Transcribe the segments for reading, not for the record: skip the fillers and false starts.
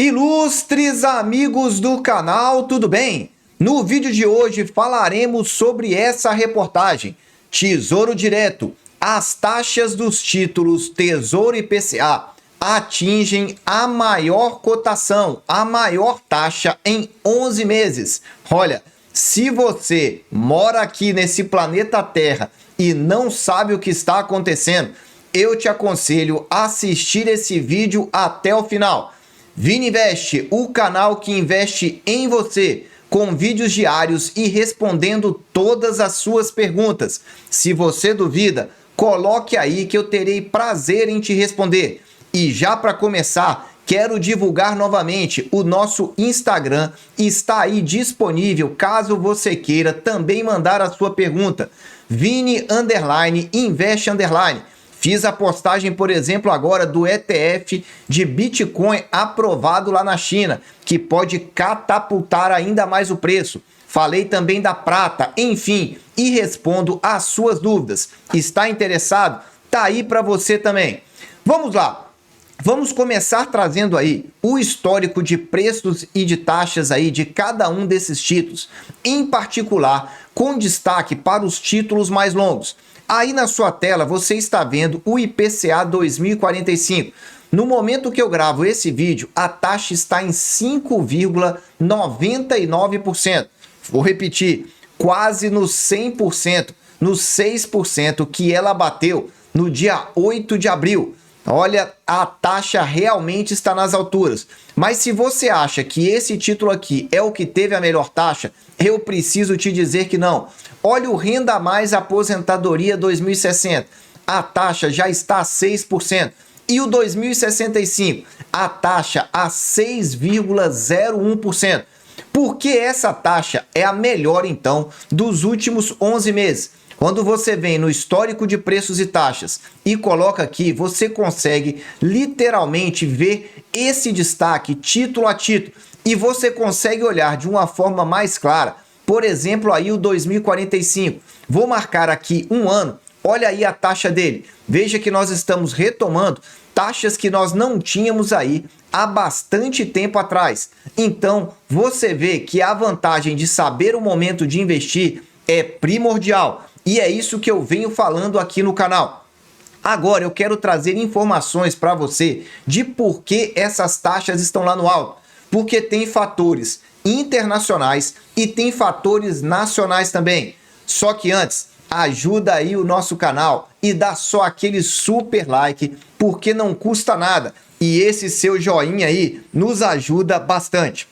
Ilustres amigos do canal, tudo bem? No vídeo de hoje falaremos sobre essa reportagem. Tesouro Direto, as taxas dos títulos Tesouro IPCA atingem a maior cotação, a maior taxa em 11 meses. Olha, se você mora aqui nesse planeta Terra e não sabe o que está acontecendo, eu te aconselho a assistir esse vídeo até o final. Vini Invest, o canal que investe em você, com vídeos diários e respondendo todas as suas perguntas. Se você duvida, coloque aí que eu terei prazer em te responder. E já para começar, quero divulgar novamente o nosso Instagram, está aí disponível caso você queira também mandar a sua pergunta. Vini_Invest_. Fiz a postagem, por exemplo, agora do ETF de Bitcoin aprovado lá na China, que pode catapultar ainda mais o preço. Falei também da prata, enfim, e respondo às suas dúvidas. Está interessado? Tá aí para você também. Vamos lá. Vamos começar trazendo aí o histórico de preços e de taxas aí de cada um desses títulos, em particular com destaque para os títulos mais longos. Aí na sua tela você está vendo o IPCA 2045. No momento que eu gravo esse vídeo, a taxa está em 5,99%. Vou repetir, quase no 100%, no 6% que ela bateu no dia 8 de abril. Olha, a taxa realmente está nas alturas. Mas se você acha que esse título aqui é o que teve a melhor taxa, eu preciso te dizer que não. Olha o Renda Mais Aposentadoria 2060. A taxa já está a 6%. E o 2065, a taxa a 6,01%. Por que essa taxa é a melhor, então, dos últimos 11 meses? Quando você vem no histórico de preços e taxas e coloca aqui, você consegue literalmente ver esse destaque título a título e você consegue olhar de uma forma mais clara. Por exemplo, aí o 2045. Vou marcar aqui um ano. Olha aí a taxa dele. Veja que nós estamos retomando taxas que nós não tínhamos aí há bastante tempo atrás. Então, você vê que a vantagem de saber o momento de investir é primordial. E é isso que eu venho falando aqui no canal. Agora eu quero trazer informações para você de por que essas taxas estão lá no alto. Porque tem fatores internacionais e tem fatores nacionais também. Só que antes, ajuda aí o nosso canal e dá só aquele super like, porque não custa nada. E esse seu joinha aí nos ajuda bastante.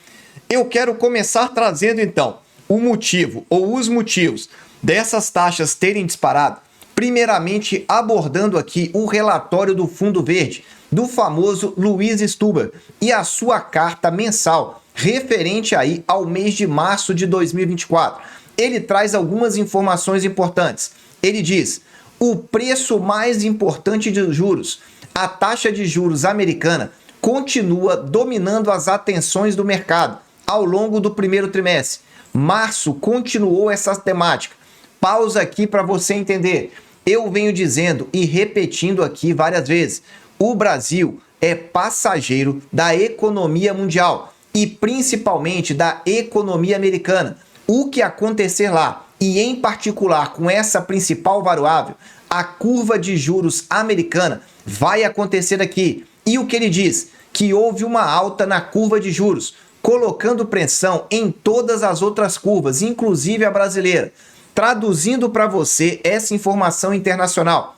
Eu quero começar trazendo então o motivo ou os motivos dessas taxas terem disparado, primeiramente abordando aqui o relatório do Fundo Verde, do famoso Luiz Stuber, e a sua carta mensal, referente aí ao mês de março de 2024. Ele traz algumas informações importantes. Ele diz, o preço mais importante de juros, a taxa de juros americana, continua dominando as atenções do mercado ao longo do primeiro trimestre. Março continuou essa temática. Pausa aqui para você entender. Eu venho dizendo e repetindo aqui várias vezes. O Brasil é passageiro da economia mundial e principalmente da economia americana. O que acontecer lá, e em particular com essa principal variável, a curva de juros americana, vai acontecer aqui. E o que ele diz? Que houve uma alta na curva de juros, colocando pressão em todas as outras curvas, inclusive a brasileira. Traduzindo para você essa informação internacional,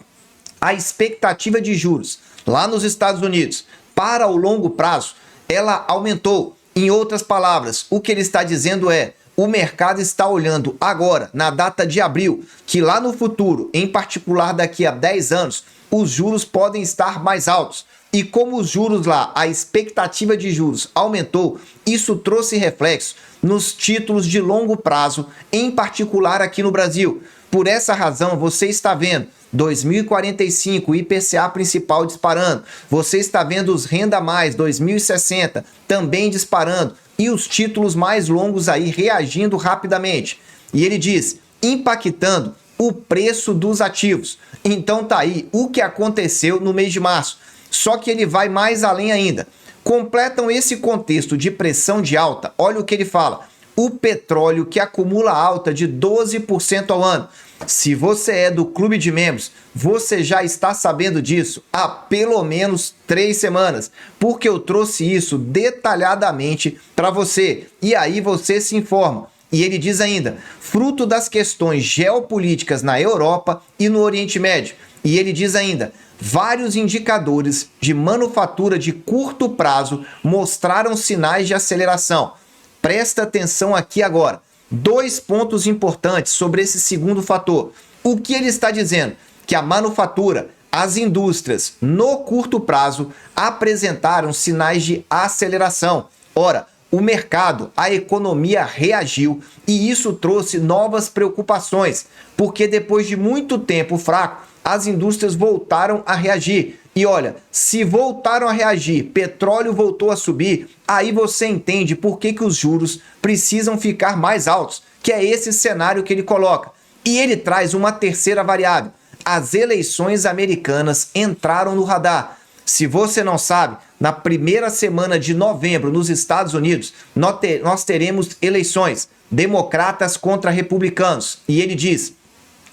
a expectativa de juros lá nos Estados Unidos para o longo prazo, ela aumentou. Em outras palavras, o que ele está dizendo é, o mercado está olhando agora, na data de abril, que lá no futuro, em particular daqui a 10 anos, os juros podem estar mais altos. E como os juros lá, a expectativa de juros aumentou, isso trouxe reflexo nos títulos de longo prazo, em particular aqui no Brasil. Por essa razão, você está vendo 2045, o IPCA principal disparando. Você está vendo os Renda Mais 2060 também disparando. E os títulos mais longos aí reagindo rapidamente. E ele diz, impactando o preço dos ativos. Então tá aí o que aconteceu no mês de março. Só que ele vai mais além ainda. completam esse contexto de pressão de alta. Olha o que ele fala. O petróleo que acumula alta de 12% ao ano. Se você é do clube de membros, você já está sabendo disso há pelo menos 3 semanas, porque eu trouxe isso detalhadamente para você. E aí você se informa. E ele diz ainda, fruto das questões geopolíticas na Europa e no Oriente Médio. E ele diz ainda, vários indicadores de manufatura de curto prazo mostraram sinais de aceleração. Presta atenção aqui agora. 2 pontos importantes sobre esse segundo fator. O que ele está dizendo? Que a manufatura, as indústrias, no curto prazo, apresentaram sinais de aceleração. Ora, o mercado, a economia reagiu e isso trouxe novas preocupações, porque depois de muito tempo fraco, as indústrias voltaram a reagir. E olha, se voltaram a reagir, petróleo voltou a subir, aí você entende por que os juros precisam ficar mais altos, que é esse cenário que ele coloca. E ele traz uma terceira variável. As eleições americanas entraram no radar. Se você não sabe, na primeira semana de novembro nos Estados Unidos, nós teremos eleições, democratas contra republicanos. E ele diz,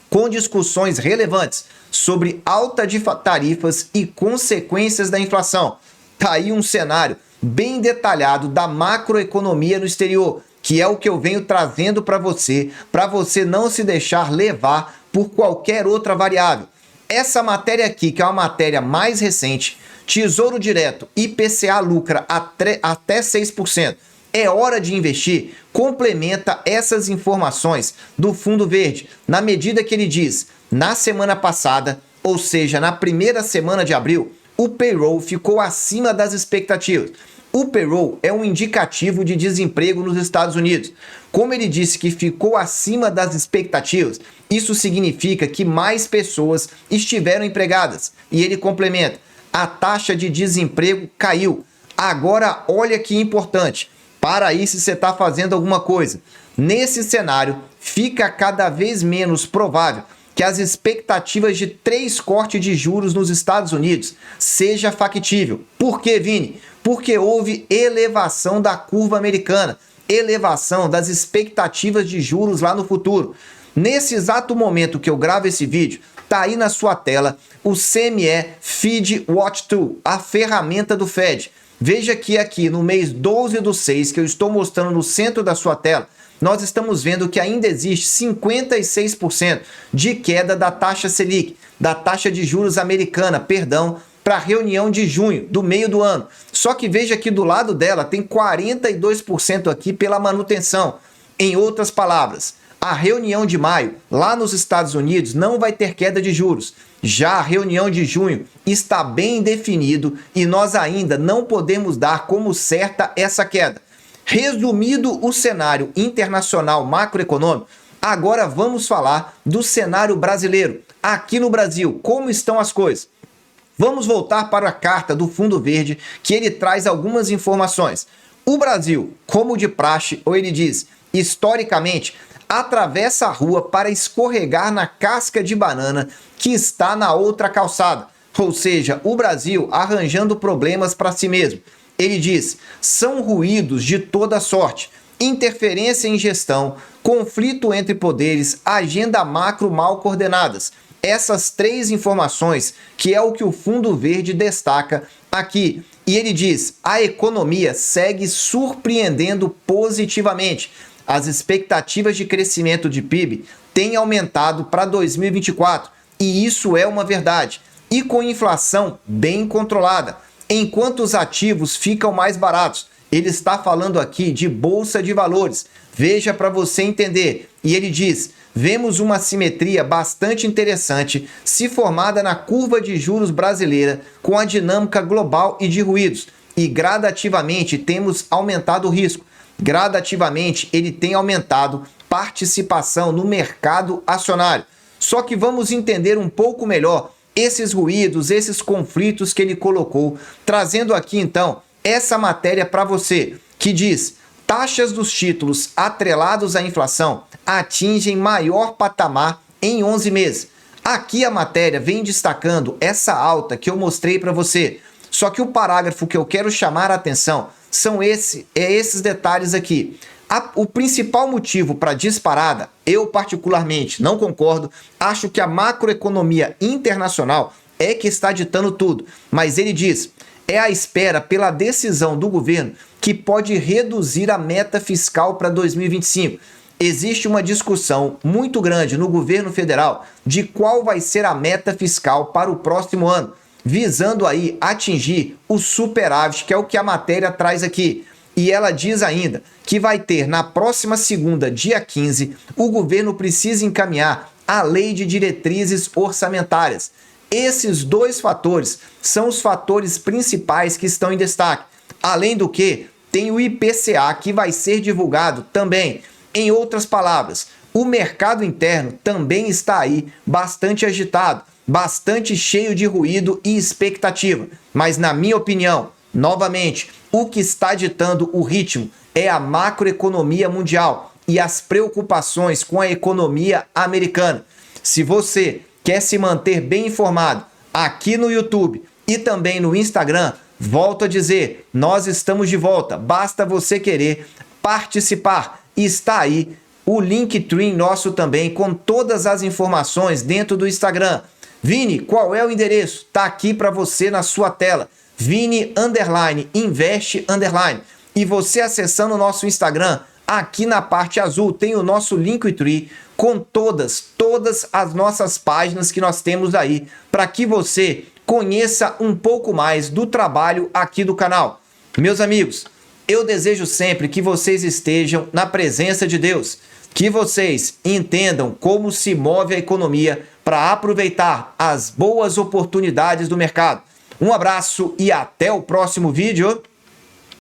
com discussões relevantes sobre alta de tarifas e consequências da inflação. Tá aí um cenário bem detalhado da macroeconomia no exterior, que é o que eu venho trazendo para você não se deixar levar por qualquer outra variável. Essa matéria aqui, que é uma matéria mais recente, Tesouro Direto, IPCA lucra até 6%. É hora de investir, complementa essas informações do Fundo Verde, na medida que ele diz, na semana passada, ou seja, na primeira semana de abril, o payroll ficou acima das expectativas. O payroll é um indicativo de desemprego nos Estados Unidos. Como ele disse que ficou acima das expectativas, isso significa que mais pessoas estiveram empregadas. E ele complementa, a taxa de desemprego caiu. Agora, olha que importante. Para aí se você está fazendo alguma coisa. Nesse cenário, fica cada vez menos provável que as expectativas de 3 cortes de juros nos Estados Unidos seja factível. Por quê, Vini? Porque houve elevação da curva americana, elevação das expectativas de juros lá no futuro. Nesse exato momento que eu gravo esse vídeo, tá aí na sua tela o CME Fed Watch Tool, a ferramenta do Fed. Veja que aqui no mês 12/6, que eu estou mostrando no centro da sua tela, nós estamos vendo que ainda existe 56% de queda da taxa Selic, da taxa de juros americana, para a reunião de junho, do meio do ano. Só que veja que do lado dela tem 42% aqui pela manutenção. Em outras palavras, a reunião de maio, lá nos Estados Unidos, não vai ter queda de juros. Já a reunião de junho está bem definido e nós ainda não podemos dar como certa essa queda. Resumido o cenário internacional macroeconômico, agora vamos falar do cenário brasileiro. Aqui no Brasil, como estão as coisas? Vamos voltar para a carta do Fundo Verde, que ele traz algumas informações. O Brasil, como de praxe, ou ele diz, historicamente, atravessa a rua para escorregar na casca de banana que está na outra calçada. Ou seja, o Brasil arranjando problemas para si mesmo. Ele diz, são ruídos de toda sorte, interferência em gestão, conflito entre poderes, agenda macro mal coordenadas. Essas 3 informações que é o que o Fundo Verde destaca aqui. E ele diz, a economia segue surpreendendo positivamente. As expectativas de crescimento de PIB têm aumentado para 2024 e isso é uma verdade. E com inflação bem controlada, enquanto os ativos ficam mais baratos. Ele está falando aqui de bolsa de valores. Veja para você entender. E ele diz, vemos uma simetria bastante interessante se formada na curva de juros brasileira com a dinâmica global e de ruídos. E gradativamente temos aumentado o risco. Gradativamente ele tem aumentado participação no mercado acionário. Só que vamos entender um pouco melhor esses ruídos, esses conflitos que ele colocou, trazendo aqui então essa matéria para você, que diz, taxas dos títulos atrelados à inflação atingem maior patamar em 11 meses. Aqui a matéria vem destacando essa alta que eu mostrei para você. Só que o parágrafo que eu quero chamar a atenção são esses detalhes aqui. O principal motivo para a disparada, eu particularmente não concordo, acho que a macroeconomia internacional é que está ditando tudo, mas ele diz, é a espera pela decisão do governo que pode reduzir a meta fiscal para 2025. Existe uma discussão muito grande no governo federal de qual vai ser a meta fiscal para o próximo ano, visando aí atingir o superávit, que é o que a matéria traz aqui. E ela diz ainda que vai ter na próxima segunda, dia 15, o governo precisa encaminhar a lei de diretrizes orçamentárias. Esses dois fatores são os fatores principais que estão em destaque. Além do que, tem o IPCA que vai ser divulgado também. Em outras palavras, o mercado interno também está aí bastante agitado, bastante cheio de ruído e expectativa. Mas na minha opinião, novamente, o que está ditando o ritmo é a macroeconomia mundial e as preocupações com a economia americana. Se você quer se manter bem informado aqui no YouTube e também no Instagram, volto a dizer, nós estamos de volta, basta você querer participar. Está aí o Linktree nosso também com todas as informações dentro do Instagram. Vini, qual é o endereço? Está aqui para você na sua tela. Vini_investe_. E você acessando o nosso Instagram, aqui na parte azul tem o nosso Linktree com todas as nossas páginas que nós temos aí, para que você conheça um pouco mais do trabalho aqui do canal. Meus amigos, eu desejo sempre que vocês estejam na presença de Deus, que vocês entendam como se move a economia para aproveitar as boas oportunidades do mercado. Um abraço e até o próximo vídeo.